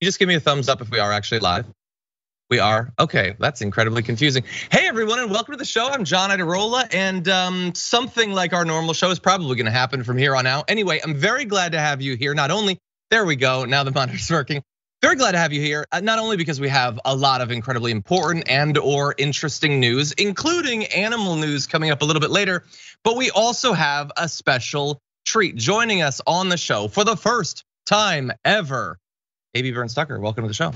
You just give me a thumbs up if we are actually live. We are? Okay, that's incredibly confusing. Hey everyone, and welcome to the show. I'm John Idarola, and something like our normal show is probably gonna happen from here on out. Anyway, I'm very glad to have you here. Not only, there we go, now the monitor's working. Very glad to have you here, not only because we have a lot of incredibly important and or interesting news, including animal news coming up a little bit later, but we also have a special treat. Joining us on the show for the first time ever, A.B. Burns-Tucker, welcome to the show.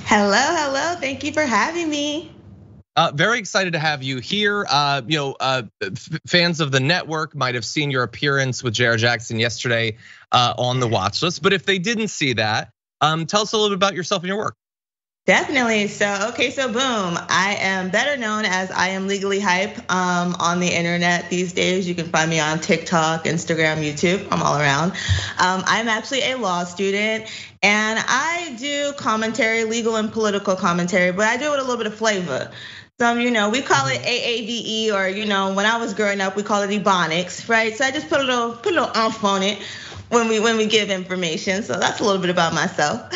Hello, thank you for having me. Very excited to have you here. Fans of the network might have seen your appearance with J.R. Jackson yesterday on the watch list, but if they didn't see that, tell us a little bit about yourself and your work. Definitely. So boom. I am better known as I Am Legally Hype on the internet these days. You can find me on TikTok, Instagram, YouTube. I'm all around. I'm actually a law student, and I do commentary, legal and political commentary, but I do it with a little bit of flavor. So, we call it AAVE, or when I was growing up, we call it Ebonics, right? So I just put a little oomph on it when we give information. So that's a little bit about myself.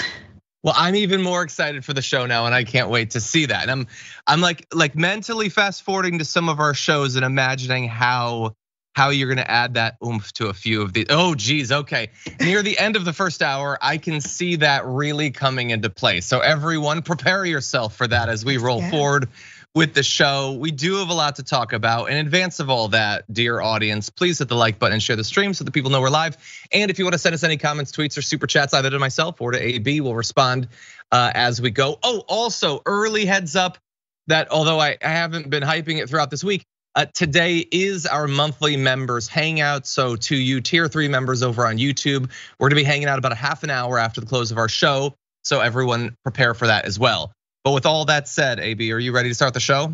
Well, I'm even more excited for the show now, and I can't wait to see that. And I'm like mentally fast forwarding to some of our shows and imagining how you're gonna add that oomph to a few of these. Oh, geez, okay. Near the end of the first hour, I can see that really coming into play. So everyone, prepare yourself for that as we roll forward with the show. We do have a lot to talk about. In advance of all that, dear audience, please hit the like button and share the stream so that people know we're live. And if you want to send us any comments, tweets, or super chats, either to myself or to AB, we'll respond as we go. Oh, also, early heads up that although I haven't been hyping it throughout this week, today is our monthly members hangout. So to you tier 3 members over on YouTube, we're gonna be hanging out about a half an hour after the close of our show. So everyone prepare for that as well. But with all that said, AB, are you ready to start the show?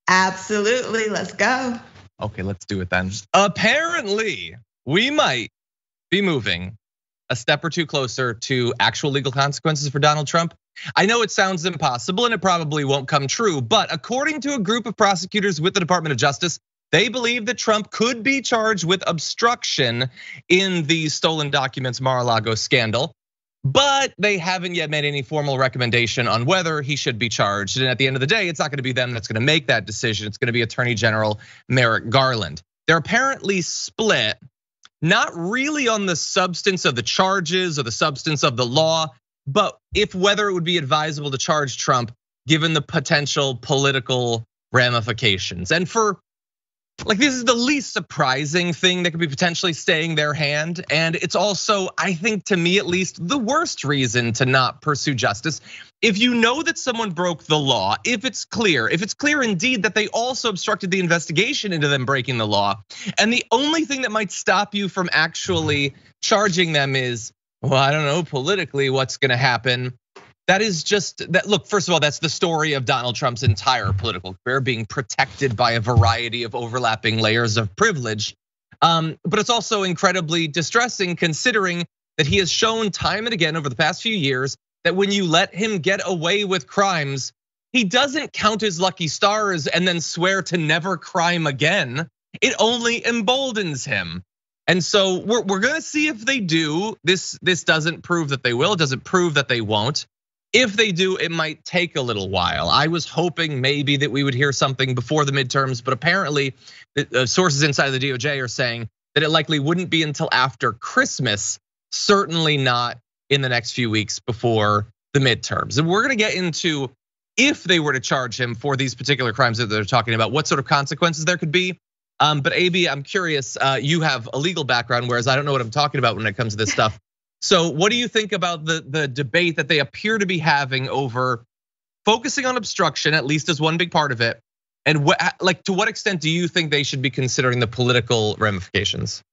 Absolutely, let's go. Okay, let's do it then. Apparently, we might be moving a step or two closer to actual legal consequences for Donald Trump. I know it sounds impossible and it probably won't come true, but according to a group of prosecutors with the Department of Justice, they believe that Trump could be charged with obstruction in the stolen documents Mar-a-Lago scandal. But they haven't yet made any formal recommendation on whether he should be charged. And at the end of the day, it's not gonna be them that's gonna make that decision. It's gonna be Attorney General Merrick Garland. They're apparently split, not really on the substance of the charges or the substance of the law, but whether it would be advisable to charge Trump given the potential political ramifications. And this is the least surprising thing that could be potentially staying their hand. And it's also, I think to me at least, the worst reason to not pursue justice. If you know that someone broke the law, if it's clear indeed that they also obstructed the investigation into them breaking the law, and the only thing that might stop you from actually charging them is, well, I don't know, politically what's gonna happen. That is just that. Look, first of all, that's the story of Donald Trump's entire political career, being protected by a variety of overlapping layers of privilege. But it's also incredibly distressing considering that he has shown time and again over the past few years that when you let him get away with crimes, he doesn't count his lucky stars and then swear to never crime again. It only emboldens him. And so we're gonna see if they do. This doesn't prove that they will. It doesn't prove that they won't. If they do, it might take a little while. I was hoping maybe that we would hear something before the midterms, but apparently sources inside of the DOJ are saying that it likely wouldn't be until after Christmas, certainly not in the next few weeks before the midterms. And we're gonna get into if they were to charge him for these particular crimes that they're talking about, what sort of consequences there could be. But AB, I'm curious, you have a legal background, whereas I don't know what I'm talking about when it comes to this stuff. So what do you think about the debate that they appear to be having over focusing on obstruction, at least as one big part of it? And to what extent do you think they should be considering the political ramifications?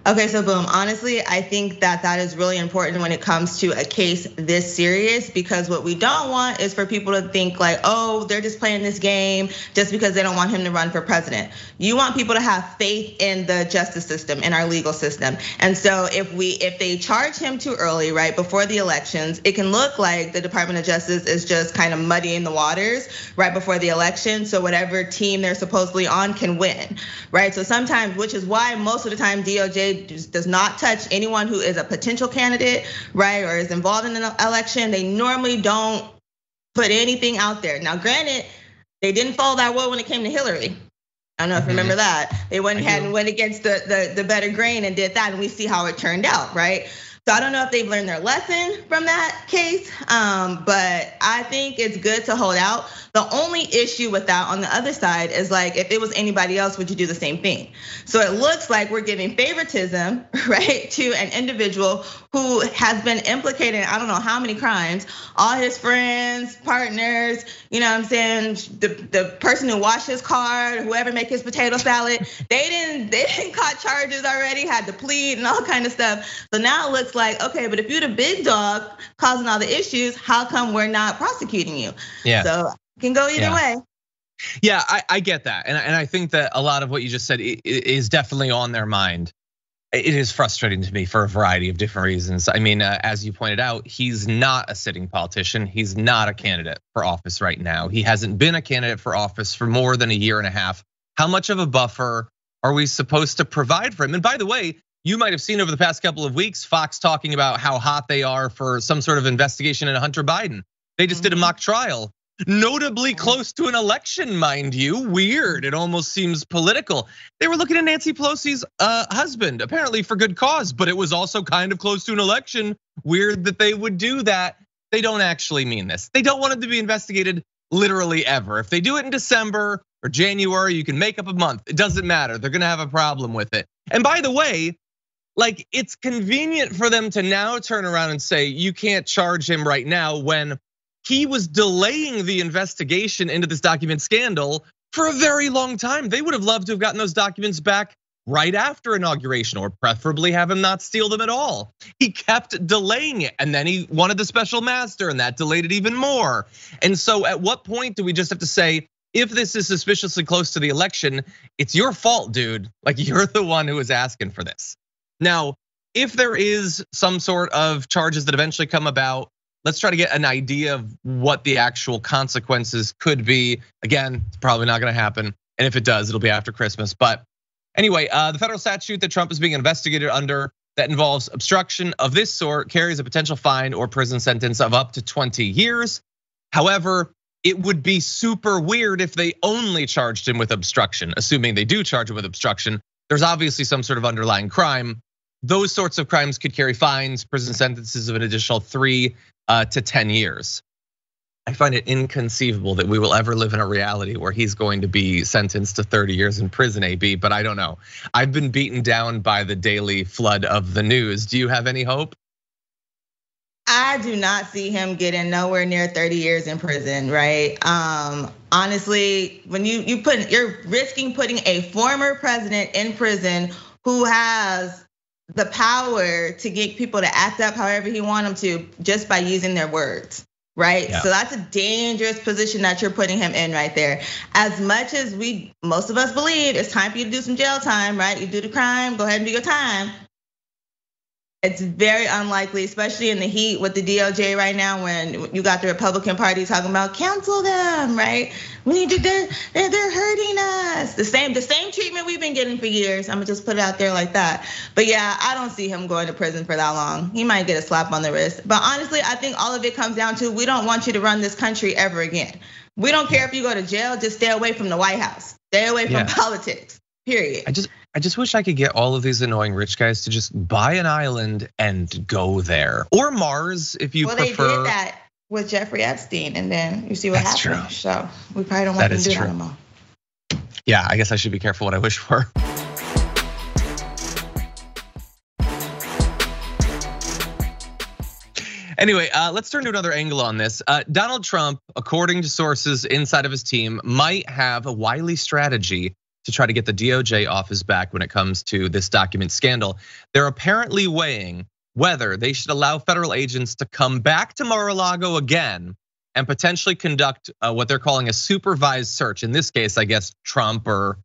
Okay, so boom, honestly, I think that is really important when it comes to a case this serious, because what we don't want is for people to think like, oh, they're just playing this game just because they don't want him to run for president. You want people to have faith in the justice system, in our legal system. And so if they charge him too early, right, before the elections, it can look like the Department of Justice is just kind of muddying the waters right before the election. So whatever team they're supposedly on can win, right? So sometimes, which is why most of the time DOJ DOJ does not touch anyone who is a potential candidate, right, or is involved in an election. They normally don't put anything out there. Now, granted, they didn't follow that rule when it came to Hillary. I don't know if you remember that. They went ahead and went against the better grain and did that, and we see how it turned out, right? So I don't know if they've learned their lesson from that case, but I think it's good to hold out. The only issue with that on the other side is like, if it was anybody else, would you do the same thing? So it looks like we're giving favoritism, right, to an individual who has been implicated in I don't know how many crimes. All his friends, partners, you know what I'm saying, the person who washed his car, whoever make his potato salad, they didn't caught charges already, had to plead and all kind of stuff. So now it looks like, okay, but if you're the big dog causing all the issues, how come we're not prosecuting you? Yeah. So it can go either way. Yeah, I get that. And I think that a lot of what you just said is definitely on their mind. It is frustrating to me for a variety of different reasons. I mean, as you pointed out, he's not a sitting politician. He's not a candidate for office right now. He hasn't been a candidate for office for more than a year and a half. How much of a buffer are we supposed to provide for him? And by the way, you might have seen over the past couple of weeks, Fox talking about how hot they are for some sort of investigation into Hunter Biden. They just did a mock trial. Notably close to an election, mind you. Weird, it almost seems political. They were looking at Nancy Pelosi's husband, apparently for good cause, but it was also kind of close to an election. Weird that they would do that. They don't actually mean this. They don't want it to be investigated literally ever. If they do it in December or January, you can make up a month. It doesn't matter, they're gonna have a problem with it. And by the way, like it's convenient for them to now turn around and say, you can't charge him right now when he was delaying the investigation into this document scandal for a very long time. They would have loved to have gotten those documents back right after inauguration, or preferably have him not steal them at all. He kept delaying it, and then he wanted the special master, and that delayed it even more. And so at what point do we just have to say, if this is suspiciously close to the election, it's your fault, dude. Like you're the one who is asking for this. Now, if there is some sort of charges that eventually come about, let's try to get an idea of what the actual consequences could be. Again, it's probably not gonna happen. And if it does, it'll be after Christmas. But anyway, the federal statute that Trump is being investigated under that involves obstruction of this sort carries a potential fine or prison sentence of up to 20 years. However, it would be super weird if they only charged him with obstruction, assuming they do charge him with obstruction. There's obviously some sort of underlying crime. Those sorts of crimes could carry fines, prison sentences of an additional 3 to 10 years. I find it inconceivable that we will ever live in a reality where he's going to be sentenced to 30 years in prison, AB, but I don't know. I've been beaten down by the daily flood of the news. Do you have any hope? I do not see him getting nowhere near 30 years in prison, right? Honestly, when you're risking putting a former president in prison who has the power to get people to act up however he wants them to just by using their words, right? Yeah. So that's a dangerous position that you're putting him in right there. As much as most of us believe it's time for you to do some jail time, right? You do the crime, go ahead and do your time. It's very unlikely, especially in the heat with the DOJ right now, when you got the Republican Party talking about cancel them, right? We need to, they're hurting us. The same treatment we've been getting for years. I'm gonna just put it out there like that. But yeah, I don't see him going to prison for that long. He might get a slap on the wrist. But honestly, I think all of it comes down to, we don't want you to run this country ever again. We don't care if you go to jail, just stay away from the White House. Stay away from politics, period. I just wish I could get all of these annoying rich guys to just buy an island and go there, or Mars if you prefer. Well, they did that with Jeffrey Epstein, and then you see what happened. True. So we probably don't want them to do that anymore. Yeah, I guess I should be careful what I wish for. Anyway, let's turn to another angle on this. Donald Trump, according to sources inside of his team, might have a wily strategy to try to get the DOJ off his back when it comes to this document scandal. They're apparently weighing whether they should allow federal agents to come back to Mar-a-Lago again and potentially conduct what they're calling a supervised search. In this case, I guess Trump or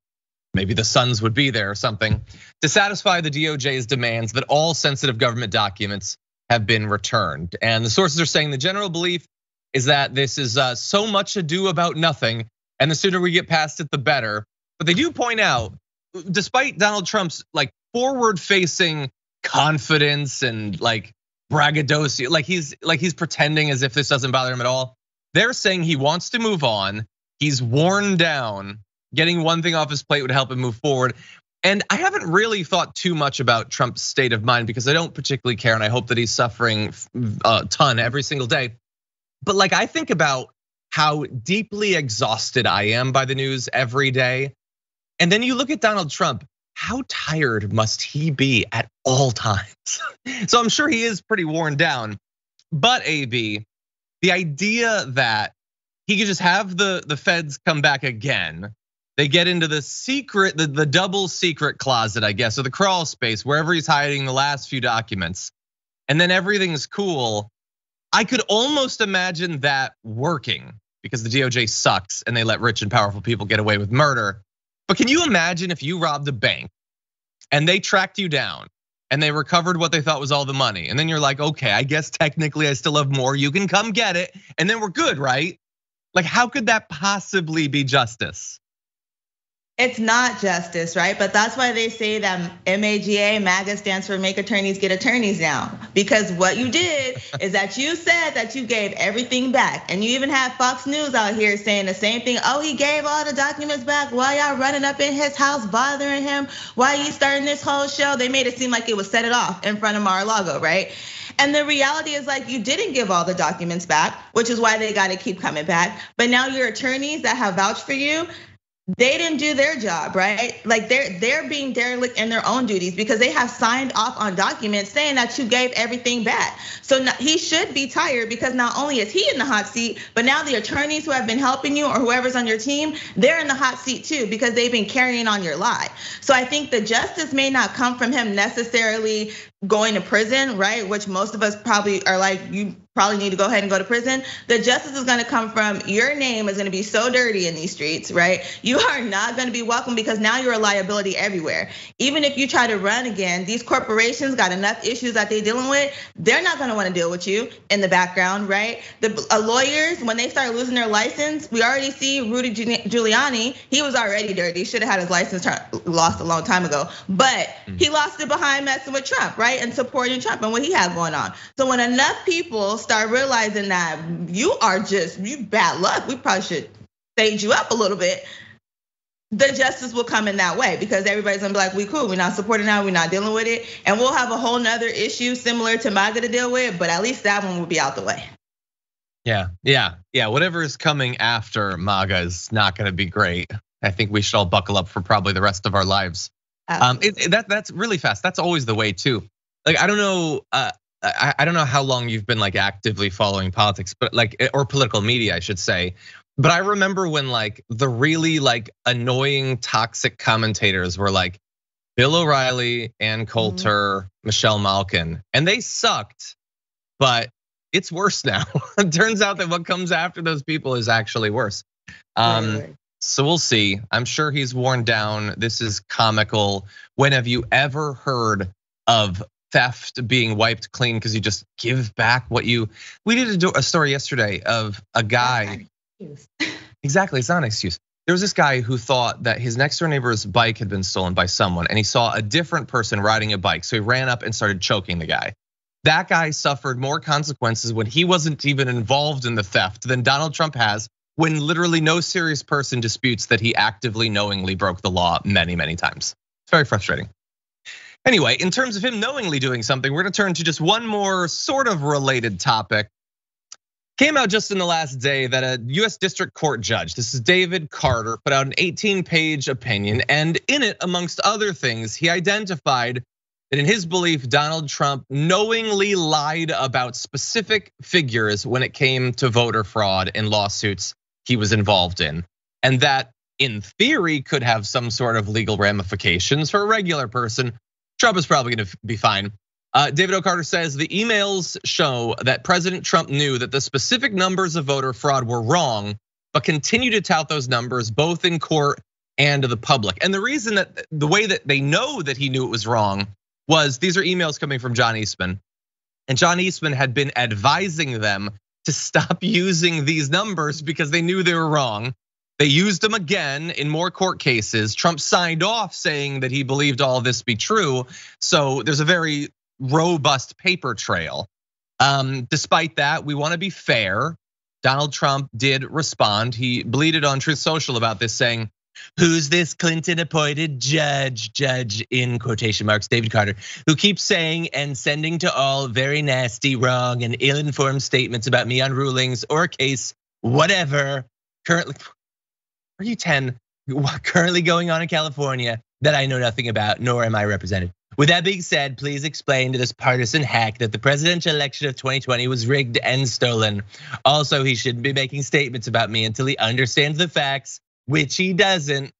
maybe the sons would be there or something, to satisfy the DOJ's demands that all sensitive government documents have been returned. And the sources are saying the general belief is that this is so much ado about nothing, and the sooner we get past it, the better. But they do point out, despite Donald Trump's like forward-facing confidence and like braggadocio, like he's pretending as if this doesn't bother him at all. They're saying he wants to move on. He's worn down. Getting one thing off his plate would help him move forward. And I haven't really thought too much about Trump's state of mind because I don't particularly care, and I hope that he's suffering a ton every single day. But like I think about how deeply exhausted I am by the news every day. And then you look at Donald Trump, how tired must he be at all times? So I'm sure he is pretty worn down. But AB, the idea that he could just have the feds come back again, they get into the secret, the double secret closet, I guess, or the crawl space, wherever he's hiding the last few documents, and then everything's cool. I could almost imagine that working because the DOJ sucks and they let rich and powerful people get away with murder. But can you imagine if you robbed a bank and they tracked you down and they recovered what they thought was all the money? And then you're like, okay, I guess technically I still have more. You can come get it. And then we're good, right? Like, how could that possibly be justice? It's not justice, right? But that's why they say that MAGA stands for Make Attorneys Get Attorneys now. Because what you did is that you said that you gave everything back. And you even had Fox News out here saying the same thing. Oh, he gave all the documents back. Why y'all running up in his house bothering him? Why you starting this whole show? They made it seem like it was set it off in front of Mar-a-Lago, right? And the reality is like you didn't give all the documents back, which is why they gotta keep coming back. But now your attorneys that have vouched for you, they didn't do their job, right? Like they're being derelict in their own duties because they have signed off on documents saying that you gave everything back. So he should be tired because not only is he in the hot seat, but now the attorneys who have been helping you or whoever's on your team, they're in the hot seat too because they've been carrying on your lie. So I think the justice may not come from him necessarily going to prison, right? Which most of us probably are like, you probably need to go ahead and go to prison. The justice is gonna come from your name is gonna be so dirty in these streets, right? You are not gonna be welcome because now you're a liability everywhere. Even if you try to run again, these corporations got enough issues that they're dealing with. They're not gonna wanna deal with you in the background, right? The lawyers, when they start losing their license, we already see Rudy Giuliani, he was already dirty. Should have had his license lost a long time ago. But he lost it behind messing with Trump, right? And supporting Trump and what he had going on. So when enough people start realizing that you bad luck, we probably should stage you up a little bit, the justice will come in that way because everybody's gonna be like, we cool, we're not supporting that, we're not dealing with it. And we'll have a whole nother issue similar to MAGA to deal with, but at least that one will be out the way. Yeah, whatever is coming after MAGA is not gonna be great. I think we should all buckle up for probably the rest of our lives. That's really fast, that's always the way too. Like, I don't know, I don't know how long you've been like actively following politics, but like, or political media, I should say. But I remember when like the really like annoying, toxic commentators were like Bill O'Reilly, Ann Coulter, Michelle Malkin, and they sucked, but it's worse now. It turns out that what comes after those people is actually worse. So we'll see. I'm sure he's worn down. This is comical. When have you ever heard of theft being wiped clean because you just give back what you? We did a story yesterday of a guy. Exactly, it's not an excuse. There was this guy who thought that his next door neighbor's bike had been stolen by someone, and he saw a different person riding a bike, so he ran up and started choking the guy. That guy suffered more consequences when he wasn't even involved in the theft than Donald Trump has, when literally no serious person disputes that he actively, knowingly broke the law many, many times. It's very frustrating. Anyway, in terms of him knowingly doing something, we're gonna turn to just one more sort of related topic. Came out just in the last day that a US District Court judge, this is David Carter, put out an 18-page opinion. And in it, amongst other things, he identified that in his belief, Donald Trump knowingly lied about specific figures when it came to voter fraud in lawsuits he was involved in. And that in theory could have some sort of legal ramifications for a regular person. Trump is probably gonna be fine. David O'Carter says the emails show that President Trump knew that the specific numbers of voter fraud were wrong, but continued to tout those numbers both in court and to the public. And the reason that the way that they know that he knew it was wrong was these are emails coming from John Eastman. And John Eastman had been advising them to stop using these numbers because they knew they were wrong. They used him again in more court cases. Trump signed off saying that he believed all this be true. So there's a very robust paper trail. Despite that, we want to be fair. Donald Trump did respond. He bleated on Truth Social about this, saying, "Who's this Clinton-appointed judge in quotation marks, David Carter, who keeps saying and sending to all very nasty, wrong, and ill-informed statements about me on rulings or a case, whatever, currently going on in California that I know nothing about, nor am I represented. With that being said, please explain to this partisan hack that the presidential election of 2020 was rigged and stolen. Also, he shouldn't be making statements about me until he understands the facts, which he doesn't,"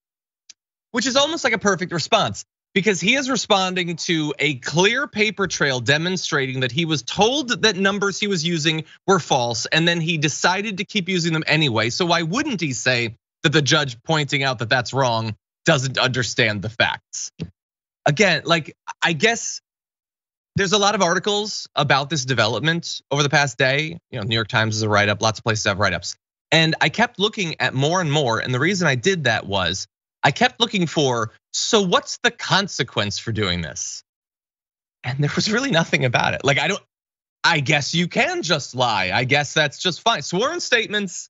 which is almost like a perfect response, because he is responding to a clear paper trail demonstrating that he was told that numbers he was using were false, and then he decided to keep using them anyway. So why wouldn't he say that the judge pointing out that that's wrong doesn't understand the facts? Again, like, I guess there's a lot of articles about this development over the past day. New York Times is a write-up, lots of places have write-ups. And I kept looking at more and more, and the reason I did that was I kept looking for, so what's the consequence for doing this? And there was really nothing about it. Like, I guess you can just lie. I guess that's just fine. Sworn statements,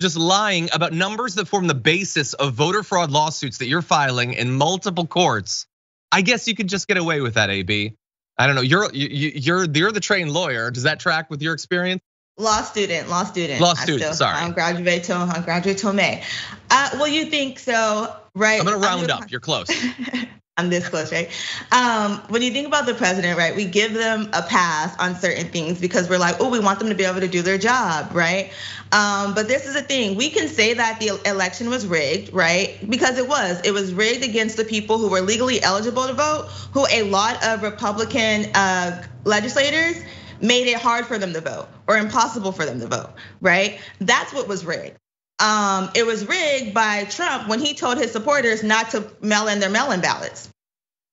just lying about numbers that form the basis of voter fraud lawsuits that you're filing in multiple courts. I guess you could just get away with that, AB. I don't know, you're the trained lawyer. Does that track with your experience? Law student. Sorry. I'm graduate till May. Well, you think so, right? I'm gonna round up, you're close. I'm this close, right? When you think about the president, right? We give them a pass on certain things because we're like, oh, we want them to be able to do their job, right? But this is the thing, we can say that the election was rigged, right? Because it was rigged against the people who were legally eligible to vote, who a lot of Republican legislators made it hard for them to vote or impossible for them to vote, right? That's what was rigged. It was rigged by Trump when he told his supporters not to mail in their mail-in ballots.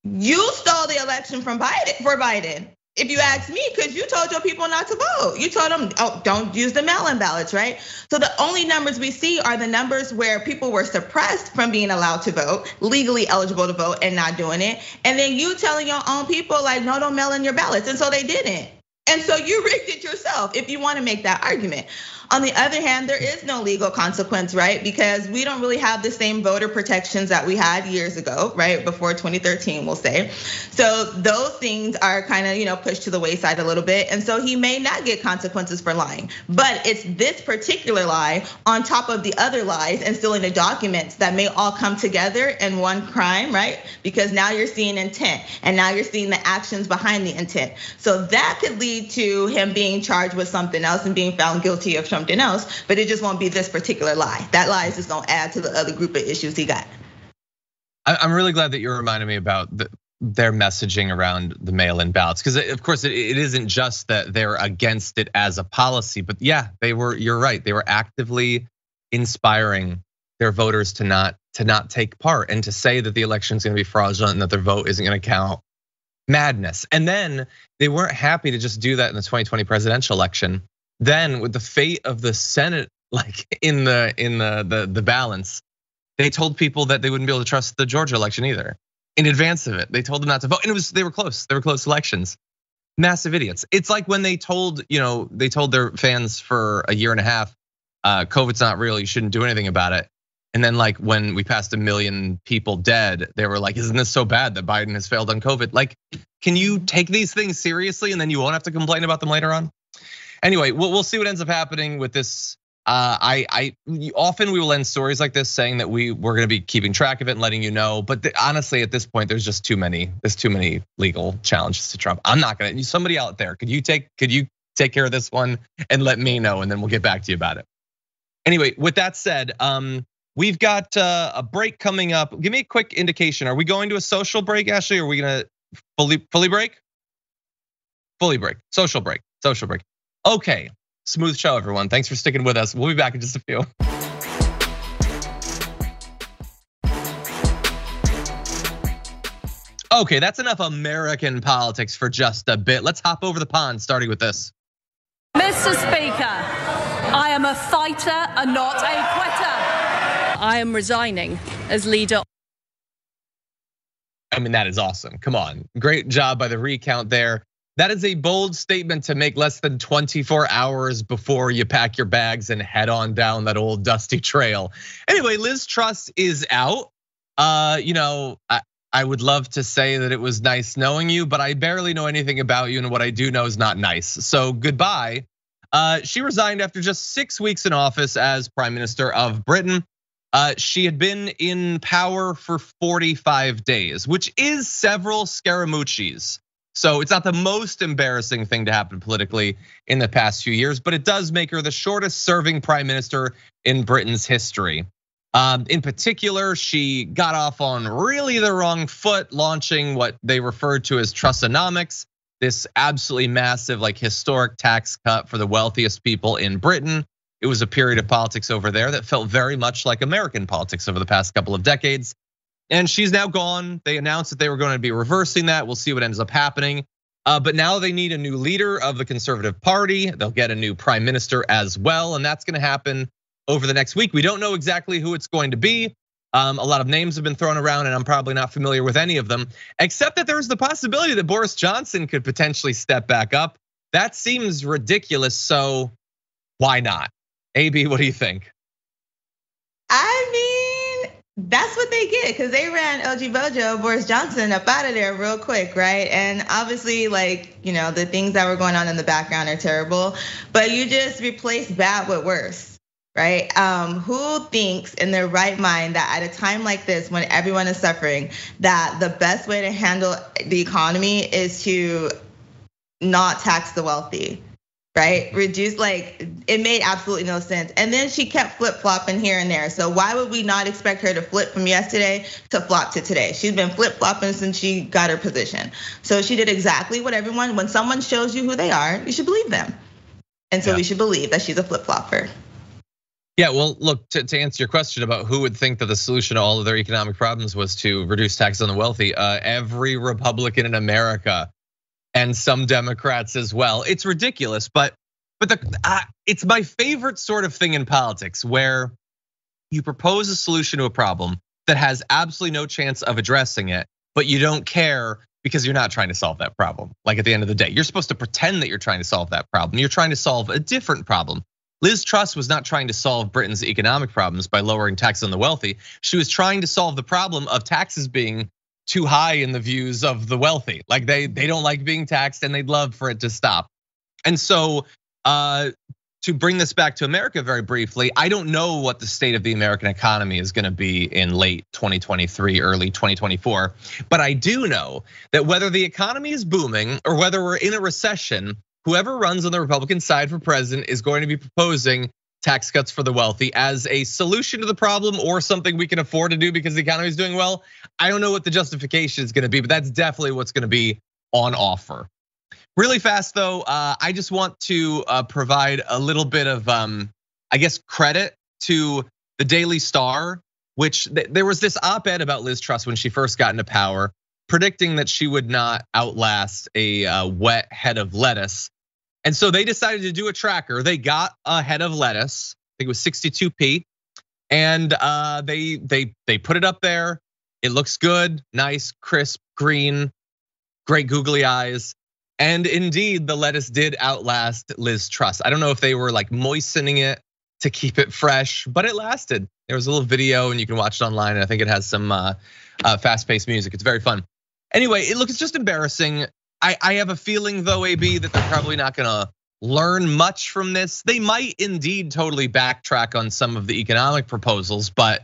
You stole the election from Biden, if you ask me, because you told your people not to vote. You told them, oh, don't use the mail-in ballots, right? So the only numbers we see are the numbers where people were suppressed from being allowed to vote, legally eligible to vote and not doing it. And then you telling your own people like, no, don't mail in your ballots. And so they didn't. And so you rigged it yourself if you want to make that argument. On the other hand, there is no legal consequence, right? Because we don't really have the same voter protections that we had years ago, right? Before 2013, we'll say. So those things are kind of, pushed to the wayside a little bit. And so he may not get consequences for lying. But it's this particular lie on top of the other lies and stealing the documents that may all come together in one crime, right? Because now you're seeing intent and now you're seeing the actions behind the intent. So that could lead to him being charged with something else and being found guilty of something else, but it just won't be this particular lie. That lie is just gonna add to the other group of issues he got. I'm really glad that you're reminding me about their messaging around the mail-in ballots, because of course it isn't just that they're against it as a policy, but yeah, you're right. They were actively inspiring their voters to not take part and to say that the election is gonna be fraudulent and that their vote isn't gonna count. Madness. And then they weren't happy to just do that in the 2020 presidential election. Then with the fate of the Senate, like in the balance, they told people that they wouldn't be able to trust the Georgia election either. In advance of it, they told them not to vote, and they were close. They were close elections. Massive idiots. It's like when they told their fans for a year and a half, COVID's not real. You shouldn't do anything about it. And then like when we passed 1 million people dead, they were like, isn't this so bad that Biden has failed on COVID? Like, can you take these things seriously and then you won't have to complain about them later on? Anyway, we'll see what ends up happening with this. Often we will end stories like this saying that we're gonna be keeping track of it and letting you know. But honestly, at this point, there's just too many legal challenges to Trump. I'm not gonna. Somebody out there, could you take care of this one and let me know, and then we'll get back to you about it. Anyway, with that said, we've got a break coming up. Give me a quick indication. Are we going to a social break, Ashley? Or are we gonna fully break? Fully break. Social break. Okay, smooth show, everyone. Thanks for sticking with us. We'll be back in just a few. Okay, that's enough American politics for just a bit. Let's hop over the pond, starting with this. Mr. Speaker, I am a fighter and not a quitter. I am resigning as leader. I mean, that is awesome. Come on. Great job by the recount there. That is a bold statement to make less than 24 hours before you pack your bags and head on down that old dusty trail. Anyway, Liz Truss is out. I would love to say that it was nice knowing you, but I barely know anything about you, and what I do know is not nice. So goodbye. She resigned after just 6 weeks in office as Prime Minister of Britain. She had been in power for 45 days, which is several Scaramucci's. So it's not the most embarrassing thing to happen politically in the past few years, but it does make her the shortest serving prime minister in Britain's history. In particular, she got off on really the wrong foot, launching what they referred to as Trussonomics, this absolutely massive, like historic tax cut for the wealthiest people in Britain. It was a period of politics over there that felt very much like American politics over the past couple of decades. And she's now gone. They announced that they were going to be reversing that. We'll see what ends up happening. But now they need a new leader of the Conservative Party. They'll get a new prime minister as well. And that's going to happen over the next week. We don't know exactly who it's going to be. A lot of names have been thrown around, and I'm probably not familiar with any of them, except that there's the possibility that Boris Johnson could potentially step back up. That seems ridiculous. So why not? AB, what do you think? I mean, that's what they get, because they ran OG Bojo, Boris Johnson, up out of there real quick, right? And obviously, the things that were going on in the background are terrible, but you just replace bad with worse, right? Who thinks in their right mind that at a time like this, when everyone is suffering, that the best way to handle the economy is to not tax the wealthy? Right? Reduce, it made absolutely no sense. And then she kept flip-flopping here and there. So why would we not expect her to flip from yesterday to flop to today? She's been flip-flopping since she got her position. So she did exactly what when someone shows you who they are, you should believe them. And so we should believe that she's a flip-flopper. Yeah, well, look, to answer your question about who would think that the solution to all of their economic problems was to reduce taxes on the wealthy, every Republican in America, and some Democrats as well. It's ridiculous, but it's my favorite sort of thing in politics, where you propose a solution to a problem that has absolutely no chance of addressing it, but you don't care because you're not trying to solve that problem. Like, at the end of the day, you're supposed to pretend that you're trying to solve that problem. You're trying to solve a different problem. Liz Truss was not trying to solve Britain's economic problems by lowering taxes on the wealthy. She was trying to solve the problem of taxes being too high in the views of the wealthy. Like, they don't like being taxed, and they'd love for it to stop. And so to bring this back to America very briefly, I don't know what the state of the American economy is going to be in late 2023, early 2024. But I do know that whether the economy is booming or whether we're in a recession, whoever runs on the Republican side for president is going to be proposing tax cuts for the wealthy as a solution to the problem, or something we can afford to do because the economy is doing well. I don't know what the justification is going to be, but that's definitely what's going to be on offer. Really fast though, I just want to provide a little bit of, credit to the Daily Star, which there was this op-ed about Liz Truss when she first got into power, predicting that she would not outlast a wet head of lettuce. And so they decided to do a tracker. They got a head of lettuce, I think it was 62p, and they put it up there. It looks good, nice, crisp, green, great googly eyes. And indeed, the lettuce did outlast Liz Truss. I don't know if they were like moistening it to keep it fresh, but it lasted. There was a little video, and you can watch it online. And I think it has some fast-paced music. It's very fun. Anyway, it looks just embarrassing. I have a feeling though, AB, that they're probably not gonna learn much from this. They might indeed totally backtrack on some of the economic proposals, but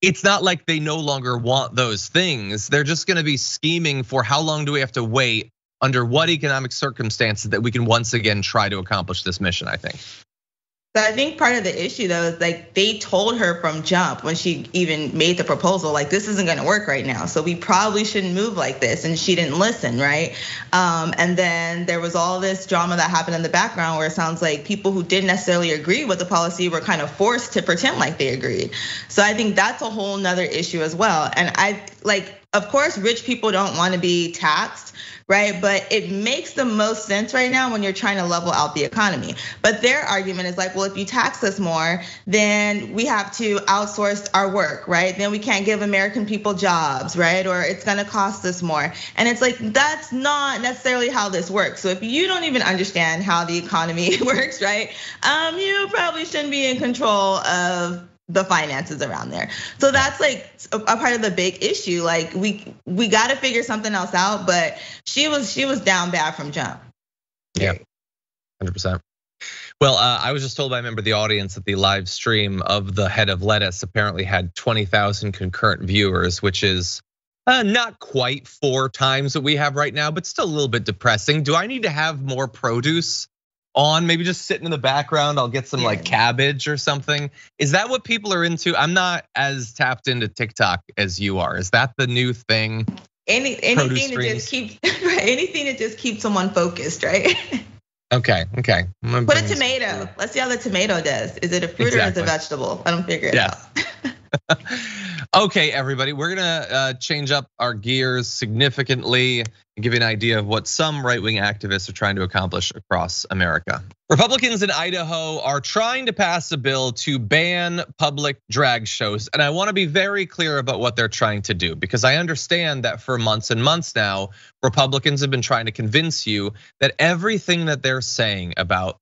it's not like they no longer want those things. They're just gonna be scheming for how long do we have to wait, under what economic circumstances, that we can once again try to accomplish this mission, I think. So I think part of the issue though is they told her from jump when she even made the proposal, this isn't gonna work right now. So we probably shouldn't move like this, and she didn't listen, right? And then there was all this drama that happened in the background where it sounds like people who didn't necessarily agree with the policy were kind of forced to pretend like they agreed. So I think that's a whole nother issue as well. And like, of course, rich people don't want to be taxed, right? But it makes the most sense right now when you're trying to level out the economy. But their argument is like, well, if you tax us more, then we have to outsource our work, right? Then we can't give American people jobs, right? Or it's gonna cost us more. And it's like, that's not necessarily how this works. So if you don't even understand how the economy works, right? You probably shouldn't be in control of the finances around there. So that's like a part of the big issue. Like we got to figure something else out, but she was down bad from jump. Yeah, 100%. Well, I was just told by a member of the audience that the live stream of the head of lettuce apparently had 20,000 concurrent viewers, which is not quite 4 times what we have right now, but still a little bit depressing. Do I need to have more produce on, maybe just sitting in the background? I'll get some like cabbage or something. Is that what people are into? I'm not as tapped into TikTok as you are. Is that the new thing? Anything to just keep someone focused, right? Okay. Put a tomato. Let's see how the tomato does. Is it a fruit or is it a vegetable? I don't figure it out. Okay, everybody, we're gonna change up our gears significantly and give you an idea of what some right-wing activists are trying to accomplish across America. Republicans in Idaho are trying to pass a bill to ban public drag shows. And I wanna be very clear about what they're trying to do, because I understand that for months and months now, Republicans have been trying to convince you that everything that they're saying about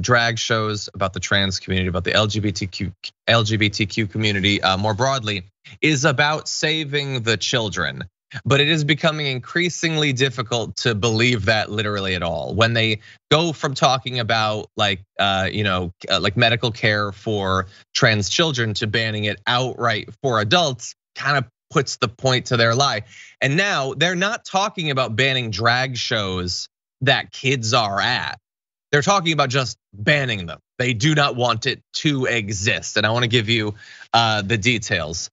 drag shows, about the trans community, about the LGBTQ community more broadly, is about saving the children. But it is becoming increasingly difficult to believe that literally at all. When they go from talking about like medical care for trans children to banning it outright for adults, kind of puts the point to their lie. And now they're not talking about banning drag shows that kids are at. They're talking about just banning them. They do not want it to exist. And I want to give you the details.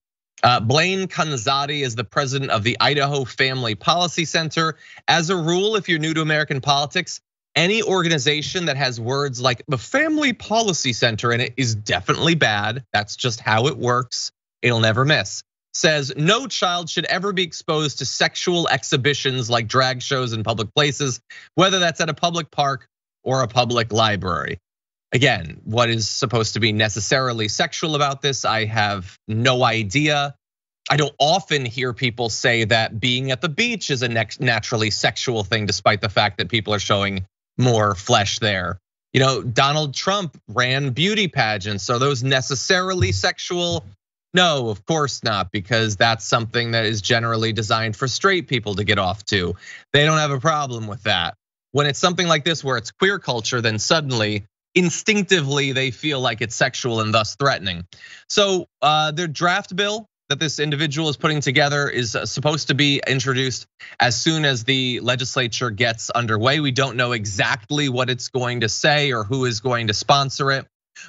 Blaine Kanzadi is the president of the Idaho Family Policy Center. As a rule, if you're new to American politics, any organization that has words like the Family Policy Center in it is definitely bad. That's just how it works. It'll never miss. Says no child should ever be exposed to sexual exhibitions like drag shows in public places, whether that's at a public park or a public library. Again, what is supposed to be necessarily sexual about this? I have no idea. I don't often hear people say that being at the beach is a naturally sexual thing, despite the fact that people are showing more flesh there. Donald Trump ran beauty pageants. Are those necessarily sexual? No, of course not, because that's something that is generally designed for straight people to get off to. They don't have a problem with that. When it's something like this where it's queer culture, then suddenly, instinctively, they feel like it's sexual and thus threatening. So their draft bill that this individual is putting together is supposed to be introduced as soon as the legislature gets underway. We don't know exactly what it's going to say or who is going to sponsor it,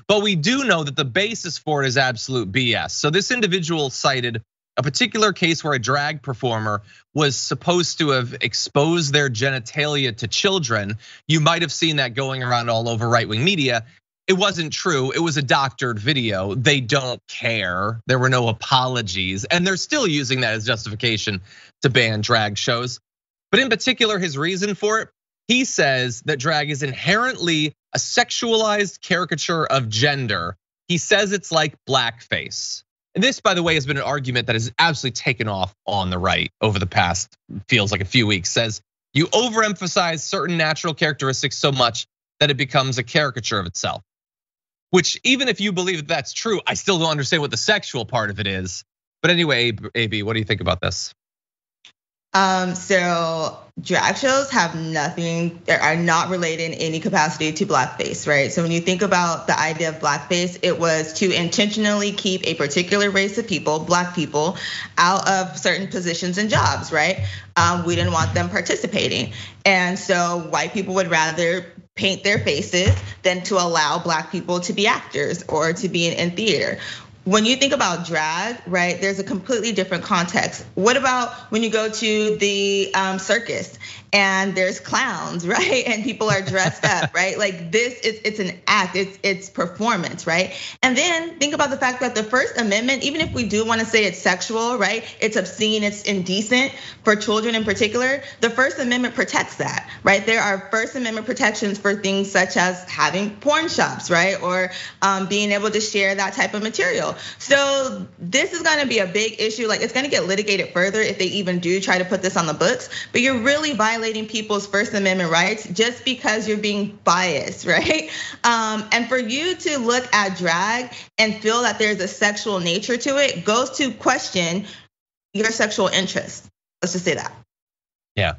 but we do know that the basis for it is absolute BS. So this individual cited a particular case where a drag performer was supposed to have exposed their genitalia to children. You might have seen that going around all over right-wing media. It wasn't true, it was a doctored video. They don't care, there were no apologies, and they're still using that as justification to ban drag shows. But in particular, his reason for it, he says that drag is inherently a sexualized caricature of gender. He says it's like blackface. And this, by the way, has been an argument that has absolutely taken off on the right over the past, feels like a few weeks. Says you overemphasize certain natural characteristics so much that it becomes a caricature of itself. Which, even if you believe that that's true, I still don't understand what the sexual part of it is. But anyway, AB, what do you think about this? So drag shows have nothing, they are not related in any capacity to blackface, right? So when you think about the idea of blackface, it was to intentionally keep a particular race of people, black people, out of certain positions and jobs, right? We didn't want them participating. And so white people would rather paint their faces than to allow black people to be actors or to be in theater. when you think about drag, right, there's a completely different context. What about when you go to the circus and there's clowns, right? And people are dressed up, right? Like this, it's an act, it's performance, right? And then think about the fact that the First Amendment, even if we do want to say it's sexual, right? It's obscene, it's indecent for children in particular. The First Amendment protects that, right? There are First Amendment protections for things such as having porn shops, right? Or being able to share that type of material. So this is gonna be a big issue. Like it's gonna get litigated further if they even do try to put this on the books, but you're really violating people's First Amendment rights just because you're being biased, right? And for you to look at drag and feel that there's a sexual nature to it goes to question your sexual interest. Let's just say that. Yeah,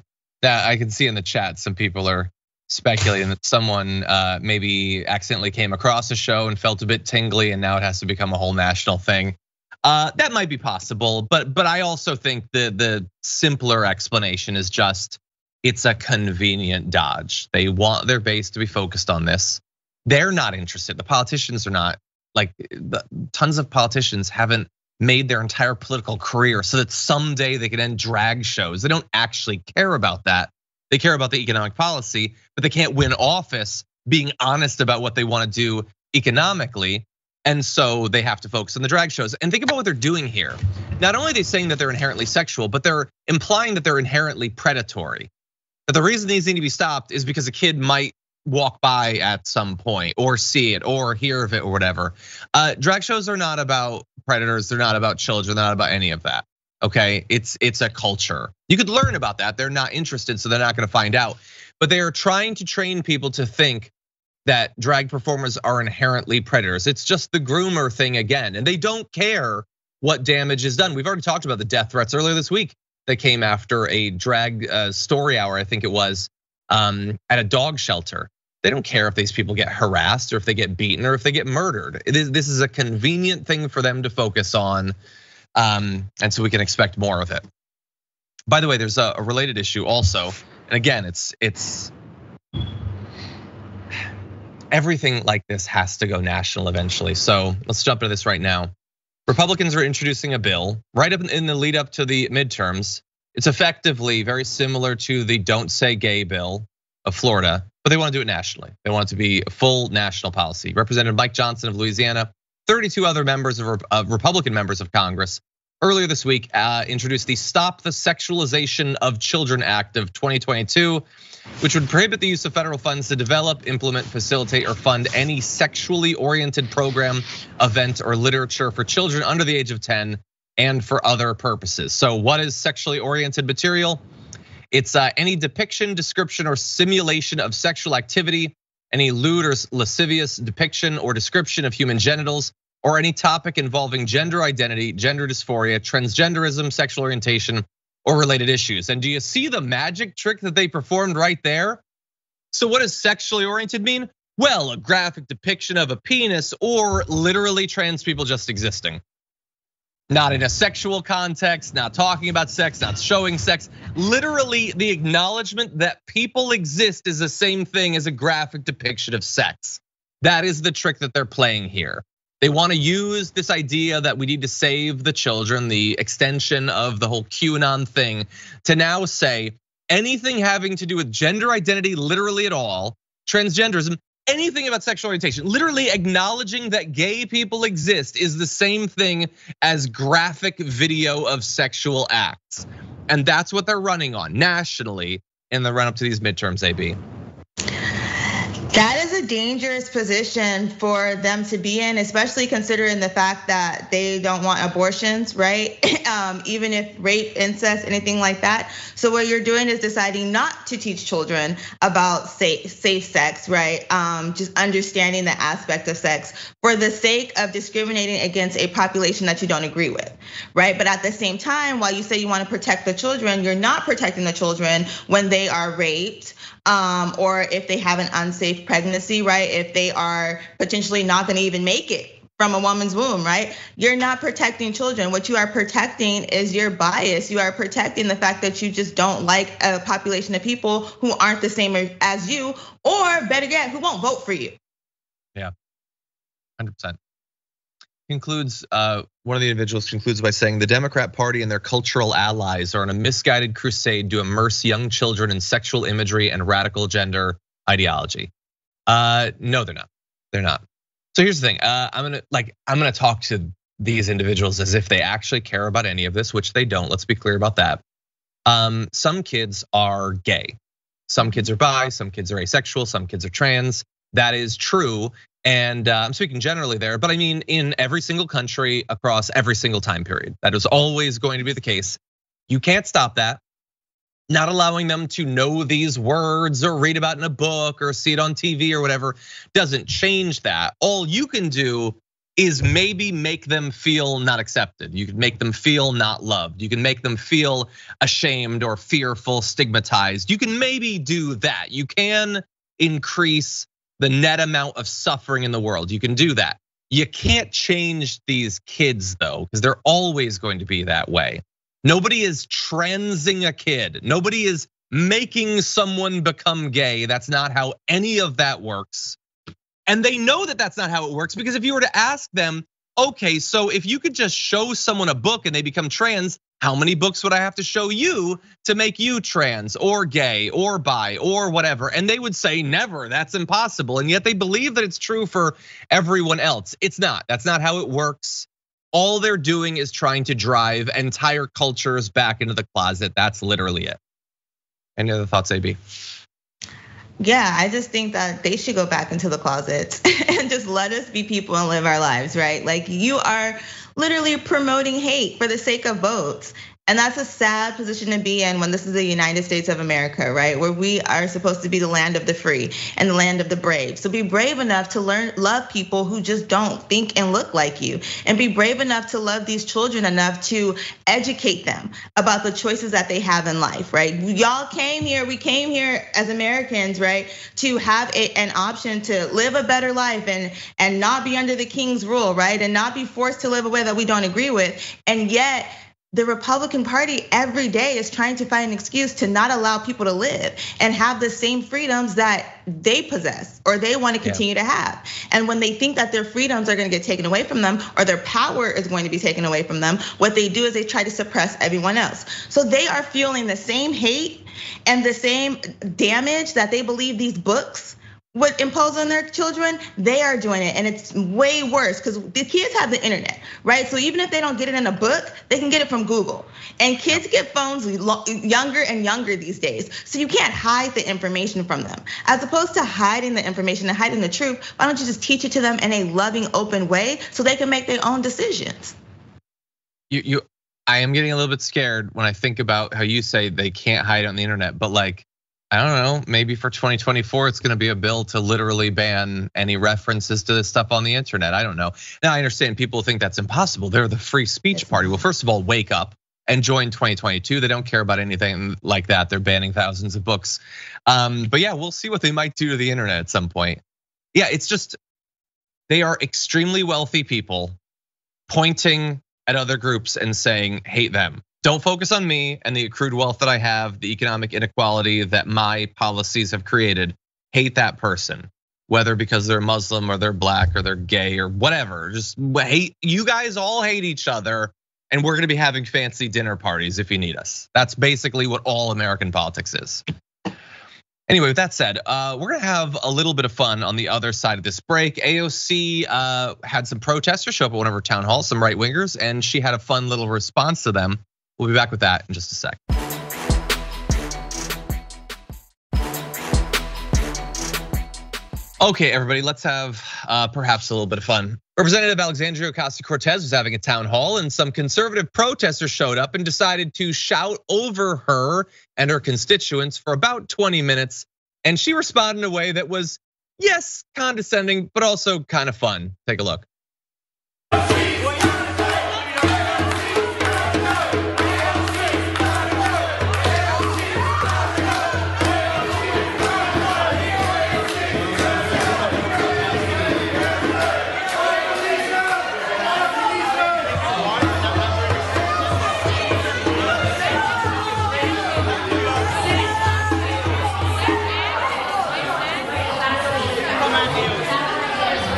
I can see in the chat some people are speculating that someone maybe accidentally came across a show and felt a bit tingly and now it has to become a whole national thing. That might be possible, but I also think the simpler explanation is just it's a convenient dodge. They want their base to be focused on this. They're not interested. The politicians are not. Like tons of politicians haven't made their entire political career so that someday they can end drag shows. They don't actually care about that. They care about the economic policy, but they can't win office being honest about what they want to do economically. And so they have to focus on the drag shows. And think about what they're doing here. Not only are they saying that they're inherently sexual, but they're implying that they're inherently predatory. That the reason these need to be stopped is because a kid might walk by at some point or see it or hear of it or whatever. Drag shows are not about predators. They're not about children. They're not about any of that. Okay, it's a culture. You could learn about that. They're not interested, so they're not gonna find out. But they are trying to train people to think that drag performers are inherently predators. It's just the groomer thing again. And they don't care what damage is done. We've already talked about the death threats earlier this week that came after a drag story hour, I think it was, at a dog shelter. They don't care if these people get harassed or if they get beaten or if they get murdered. This is a convenient thing for them to focus on. And so we can expect more of it. By the way, there's a related issue also. And again, it's everything like this has to go national eventually. So let's jump into this right now. Republicans are introducing a bill right up in the lead up to the midterms. It's effectively very similar to the Don't Say Gay bill of Florida, but they want to do it nationally. They want it to be a full national policy. Representative Mike Johnson of Louisiana, 32 other members of Republican members of Congress earlier this week introduced the Stop the Sexualization of Children Act of 2022, which would prohibit the use of federal funds to develop, implement, facilitate, or fund any sexually oriented program, event, or literature for children under the age of 10 and for other purposes. So what is sexually oriented material? It's any depiction, description, or simulation of sexual activity, any lewd or lascivious depiction or description of human genitals, or any topic involving gender identity, gender dysphoria, transgenderism, sexual orientation, or related issues. And do you see the magic trick that they performed right there? So what does sexually oriented mean? Well, a graphic depiction of a penis or literally trans people just existing. Not in a sexual context, not talking about sex, not showing sex. Literally the acknowledgement that people exist is the same thing as a graphic depiction of sex. That is the trick that they're playing here. They want to use this idea that we need to save the children, the extension of the whole QAnon thing, to now say anything having to do with gender identity, literally at all, transgenderism, anything about sexual orientation, literally acknowledging that gay people exist is the same thing as graphic video of sexual acts. And that's what they're running on nationally in the run up to these midterms, AB. That is a dangerous position for them to be in, especially considering the fact that they don't want abortions, right? Even if rape, incest, anything like that. So what you're doing is deciding not to teach children about safe sex, right? Just understanding the aspect of sex for the sake of discriminating against a population that you don't agree with, right? But at the same time, while you say you want to protect the children, you're not protecting the children when they are raped, or if they have an unsafe pregnancy, right? If they are potentially not gonna even make it from a woman's womb, right? You're not protecting children. What you are protecting is your bias. You are protecting the fact that you just don't like a population of people who aren't the same as you, or better yet, who won't vote for you. Yeah, 100%. concludes, one of the individuals concludes by saying the Democrat Party and their cultural allies are on a misguided crusade to immerse young children in sexual imagery and radical gender ideology. No, they're not. They're not. So here's the thing. I'm gonna talk to these individuals as if they actually care about any of this, which they don't. Let's be clear about that. Some kids are gay. Some kids are bi, some kids are asexual, some kids are trans. That is true. And I'm speaking generally there, but I mean in every single country across every single time period. That is always going to be the case. You can't stop that. Not allowing them to know these words or read about in a book or see it on TV or whatever doesn't change that. All you can do is maybe make them feel not accepted. You can make them feel not loved. You can make them feel ashamed or fearful, stigmatized. You can maybe do that. You can increase the net amount of suffering in the world. You can do that. You can't change these kids though, because they're always going to be that way. Nobody is transing a kid. Nobody is making someone become gay. That's not how any of that works. And they know that that's not how it works, because if you were to ask them, okay, so if you could just show someone a book and they become trans, how many books would I have to show you to make you trans or gay or bi or whatever? And they would say never, that's impossible. And yet they believe that it's true for everyone else. It's not, that's not how it works. All they're doing is trying to drive entire cultures back into the closet. That's literally it. Any other thoughts, AB? Yeah, I just think that they should go back into the closet and just let us be people and live our lives, right? Like you are literally promoting hate for the sake of votes. And that's a sad position to be in when this is the United States of America, right? Where we are supposed to be the land of the free and the land of the brave. So be brave enough to love people who just don't think and look like you. And be brave enough to love these children enough to educate them about the choices that they have in life, right? Y'all came here, we came here as Americans, right? To have an option to live a better life and not be under the king's rule, right? And not be forced to live a way that we don't agree with. And yet, the Republican Party every day is trying to find an excuse to not allow people to live and have the same freedoms that they possess or they want to continue to have. And when they think that their freedoms are going to get taken away from them or their power is going to be taken away from them, what they do is they try to suppress everyone else. So they are fueling the same hate and the same damage that they believe these books would impose on their children, they are doing it, and it's way worse because the kids have the internet, right? So even if they don't get it in a book, they can get it from Google. And kids get phones younger and younger these days, so you can't hide the information from them. As opposed to hiding the information and hiding the truth, why don't you just teach it to them in a loving, open way so they can make their own decisions? I am getting a little bit scared when I think about how you say they can't hide on the internet, but like, I don't know, maybe for 2024, it's gonna be a bill to literally ban any references to this stuff on the internet. I don't know. Now I understand people think that's impossible. They're the free speech party. Well, first of all, wake up and join 2022. They don't care about anything like that. They're banning thousands of books. But yeah, we'll see what they might do to the internet at some point. Yeah, it's just, they are extremely wealthy people pointing at other groups and saying, hate them. Don't focus on me and the accrued wealth that I have, the economic inequality that my policies have created. Hate that person, whether because they're Muslim or they're black or they're gay or whatever. Just hate, you guys all hate each other, and we're gonna be having fancy dinner parties if you need us. That's basically what all American politics is. Anyway, with that said, we're gonna have a little bit of fun on the other side of this break. AOC had some protesters show up at one of her town halls, some right wingers, and she had a fun little response to them. We'll be back with that in just a sec. Okay, everybody, let's have perhaps a little bit of fun. Representative Alexandria Ocasio-Cortez was having a town hall, and some conservative protesters showed up and decided to shout over her and her constituents for about 20 minutes. And she responded in a way that was, yes, condescending, but also kind of fun. Take a look.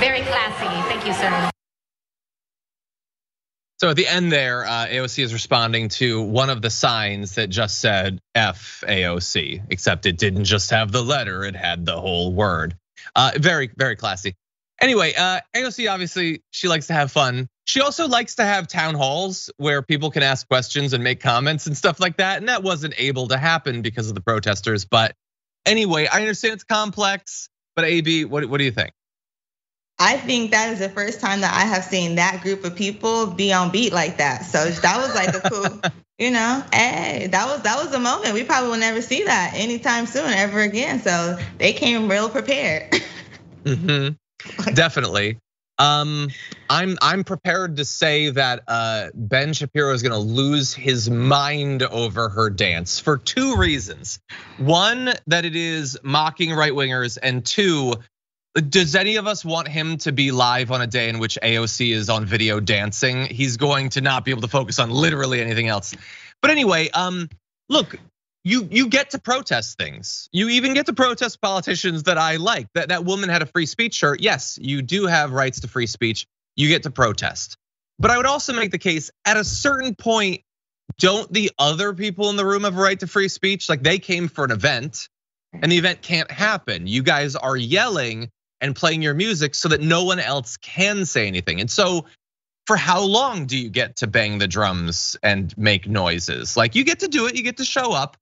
Very classy. Thank you, sir. So at the end there, AOC is responding to one of the signs that just said F AOC, except it didn't just have the letter, it had the whole word. Very, very classy. Anyway, AOC, obviously, she likes to have fun. She also likes to have town halls where people can ask questions and make comments and stuff like that. And that wasn't able to happen because of the protesters. But anyway, I understand it's complex, but AB, what do you think? I think that is the first time that I have seen that group of people be on beat like that. So that was like a cool, hey, that was a moment. We probably will never see that anytime soon ever again. So they came real prepared. Definitely. I'm prepared to say that Ben Shapiro is gonna lose his mind over her dance for two reasons. One, that it is mocking right wingers, and two, does any of us want him to be live on a day in which AOC is on video dancing? He's going to not be able to focus on literally anything else. But anyway, look, you get to protest things. You even get to protest politicians that I like. That woman had a free speech shirt. Yes, you do have rights to free speech. You get to protest. But I would also make the case, at a certain point, don't the other people in the room have a right to free speech? Like, they came for an event and the event can't happen. You guys are yelling and playing your music so that no one else can say anything. And so for how long do you get to bang the drums and make noises? Like, you get to do it, you get to show up.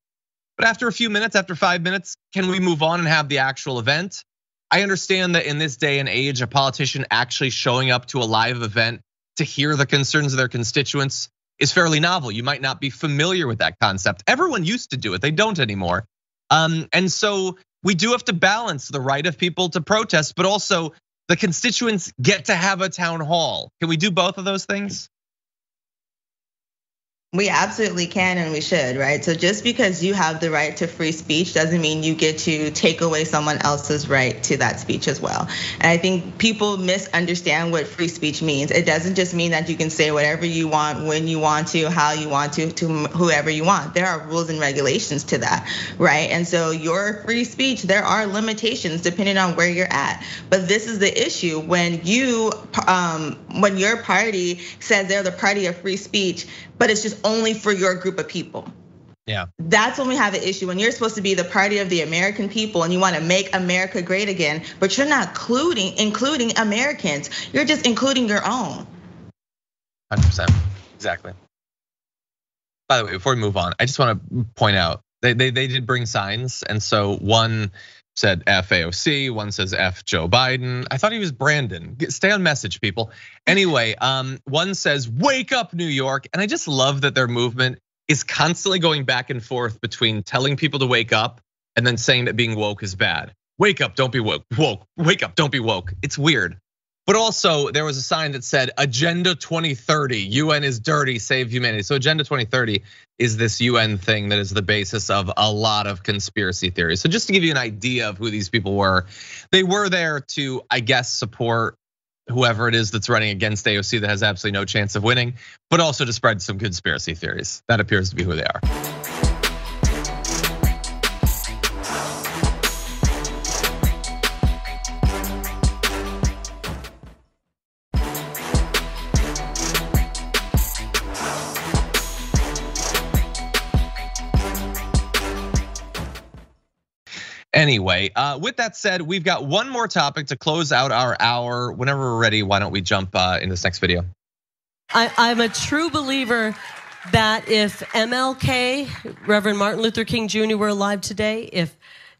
But after a few minutes, after 5 minutes, can we move on and have the actual event? I understand that in this day and age, a politician actually showing up to a live event to hear the concerns of their constituents is fairly novel. You might not be familiar with that concept. Everyone used to do it, they don't anymore. And so we do have to balance the right of people to protest, but also the constituents get to have a town hall. Can we do both of those things? We absolutely can and we should, right? So just because you have the right to free speech doesn't mean you get to take away someone else's right to that speech as well. And I think people misunderstand what free speech means. It doesn't just mean that you can say whatever you want, when you want to, how you want to whoever you want. There are rules and regulations to that, right? And so your free speech, there are limitations depending on where you're at. But this is the issue when your party says they're the party of free speech, but it's just only for your group of people. Yeah. That's when we have an issue. When you're supposed to be the party of the American people and you want to make America great again, but you're not including Americans. You're just including your own. 100%, exactly. By the way, before we move on, I just want to point out, they did bring signs. And so one said F AOC, one says F Joe Biden. I thought he was Brandon. Stay on message, people. Anyway, one says wake up New York. And I just love that their movement is constantly going back and forth between telling people to wake up and then saying that being woke is bad. Wake up, don't be woke. Wake up, don't be woke. It's weird. But also there was a sign that said Agenda 2030, UN is dirty, save humanity. So Agenda 2030 is this UN thing that is the basis of a lot of conspiracy theories. So just to give you an idea of who these people were, they were there to, I guess, support whoever it is that's running against AOC that has absolutely no chance of winning, but also to spread some conspiracy theories. That appears to be who they are. Anyway, with that said, we've got one more topic to close out our hour. Whenever we're ready, why don't we jump in this next video? I'm a true believer that if MLK, Reverend Martin Luther King Jr. were alive today, if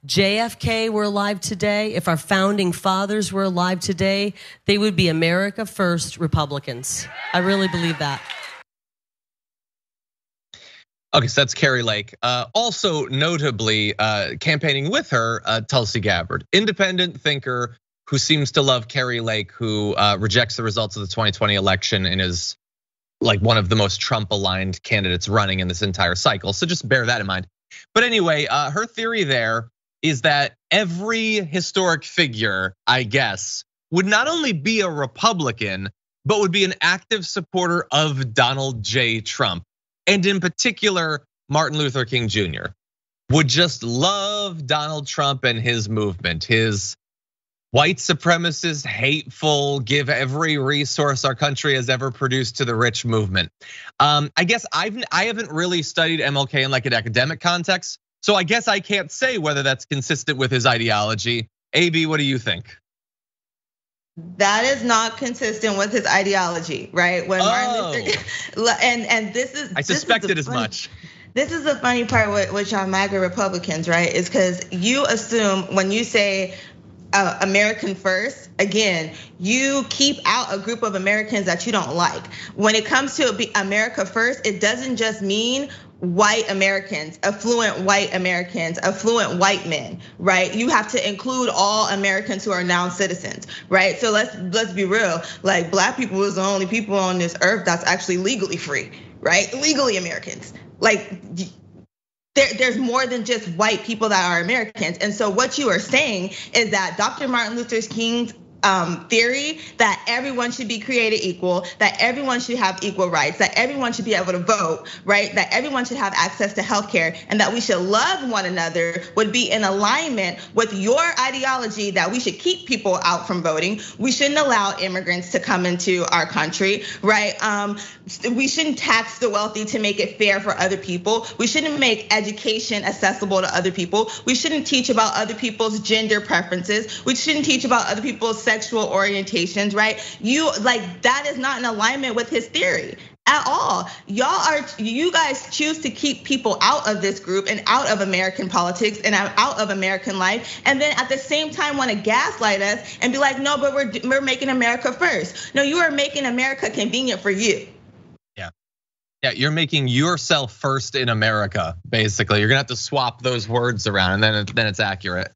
JFK were alive today, if our founding fathers were alive today, they would be America First Republicans. I really believe that. Okay, so that's Kari Lake. Also notably campaigning with her, Tulsi Gabbard, independent thinker who seems to love Kari Lake, who rejects the results of the 2020 election and is like one of the most Trump-aligned candidates running in this entire cycle. So just bear that in mind. But anyway, her theory there is that every historic figure, I guess, would not only be a Republican, but would be an active supporter of Donald J. Trump. And in particular, Martin Luther King Jr. would just love Donald Trump and his movement, his white supremacist, hateful, give every resource our country has ever produced to the rich movement. I guess I haven't really studied MLK in like an academic context, so I guess I can't say whether that's consistent with his ideology. AB, what do you think? That is not consistent with his ideology, right? When Martin Luther, and this is, I suspected as much. This is the funny part with y'all MAGA Republicans, right? Is because you assume when you say American first, again, you keep out a group of Americans that you don't like. When it comes to America first, it doesn't just mean white Americans, affluent white Americans, affluent white men, right? You have to include all Americans who are now citizens, right? So let's be real. Like black people is the only people on this earth that's actually legally free, right? Legally Americans. Like there's more than just white people that are Americans. And so what you are saying is that Dr. Martin Luther King's theory that everyone should be created equal, that everyone should have equal rights, that everyone should be able to vote, right? That everyone should have access to healthcare, and that we should love one another would be in alignment with your ideology that we should keep people out from voting. We shouldn't allow immigrants to come into our country, right? We shouldn't tax the wealthy to make it fair for other people. We shouldn't make education accessible to other people. We shouldn't teach about other people's gender preferences. We shouldn't teach about other people's sexual orientations, right? That is not in alignment with his theory at all. You guys choose to keep people out of this group and out of American politics and out of American life, and then at the same time want to gaslight us and be like, no, but we're making America first. No, you are making America convenient for you. Yeah, you're making yourself first in America, basically. You're gonna have to swap those words around, and then it's accurate.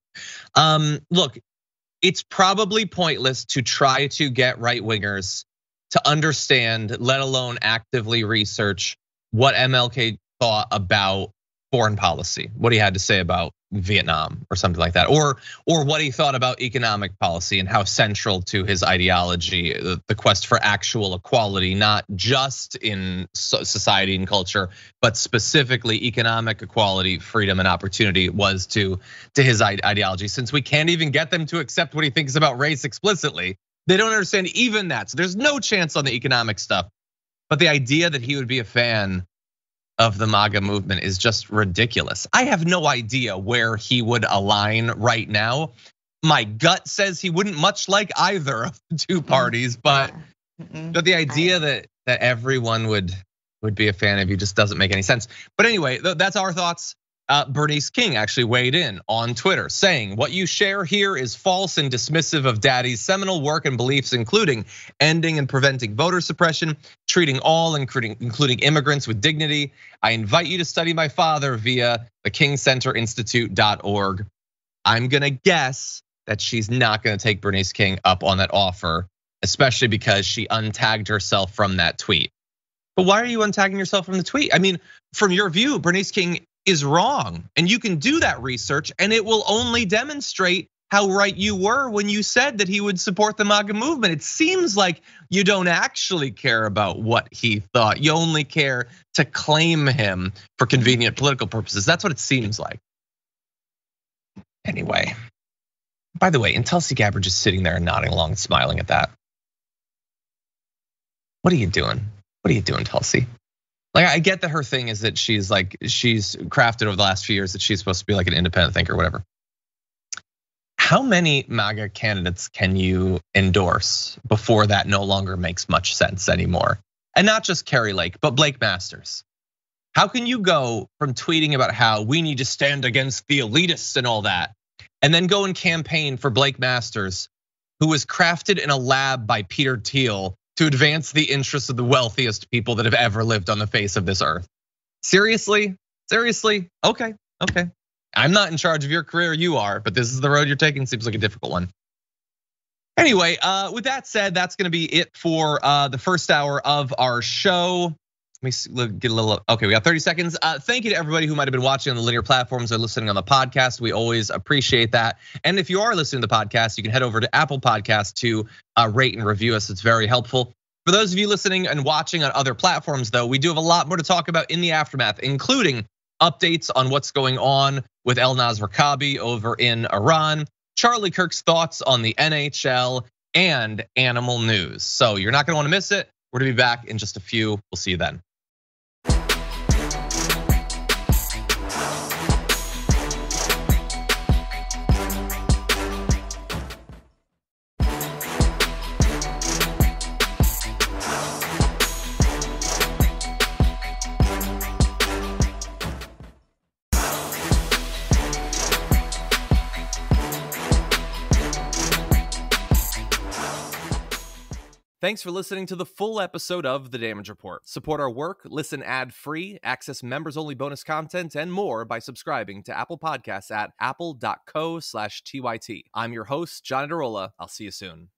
Look, it's probably pointless to try to get right wingers to understand, let alone actively research what MLK thought about foreign policy, what he had to say about Vietnam or something like that, or what he thought about economic policy and how central to his ideology, the quest for actual equality, not just in society and culture, but specifically economic equality, freedom and opportunity was to his ideology. Since we can't even get them to accept what he thinks about race explicitly, they don't understand even that. So there's no chance on the economic stuff. But the idea that he would be a fan of the MAGA movement is just ridiculous. I have no idea where he would align right now. My gut says he wouldn't much like either of the two parties, but the idea that everyone would be a fan of you just doesn't make any sense. But anyway, that's our thoughts. Bernice King actually weighed in on Twitter saying, what you share here is false and dismissive of Daddy's seminal work and beliefs, including ending and preventing voter suppression, treating all, including immigrants, with dignity. I invite you to study my father via the kingcenterinstitute.org. I'm gonna guess that she's not gonna take Bernice King up on that offer, especially because she untagged herself from that tweet. But why are you untagging yourself from the tweet? I mean, from your view, Bernice King is wrong, and you can do that research, and it will only demonstrate how right you were when you said that he would support the MAGA movement. It seems like you don't actually care about what he thought. You only care to claim him for convenient political purposes. That's what it seems like. Anyway, by the way, and Tulsi Gabbard just sitting there and nodding along and smiling at that. What are you doing? What are you doing, Tulsi? Like, I get that her thing is that she's crafted over the last few years that she's supposed to be like an independent thinker or whatever. How many MAGA candidates can you endorse before that no longer makes much sense anymore? And not just Kari Lake, but Blake Masters. How can you go from tweeting about how we need to stand against the elitists and all that, and then go and campaign for Blake Masters, who was crafted in a lab by Peter Thiel to advance the interests of the wealthiest people that have ever lived on the face of this earth? Seriously? Okay. I'm not in charge of your career, you are, but this is the road you're taking. Seems like a difficult one. Anyway, with that said, that's gonna be it for the first hour of our show. Let me get a little, okay, we got 30 seconds. Thank you to everybody who might've been watching on the linear platforms or listening on the podcast. We always appreciate that. And if you are listening to the podcast, you can head over to Apple Podcasts to rate and review us. It's very helpful. For those of you listening and watching on other platforms though, we do have a lot more to talk about in the aftermath, including updates on what's going on with El Nasr Kabi over in Iran, Charlie Kirk's thoughts on the NHL and animal news. So you're not gonna wanna miss it. We're gonna be back in just a few. We'll see you then. Thanks for listening to the full episode of The Damage Report. Support our work, listen ad-free, access members-only bonus content, and more by subscribing to Apple Podcasts at apple.co/TYT. I'm your host, John Adarola. I'll see you soon.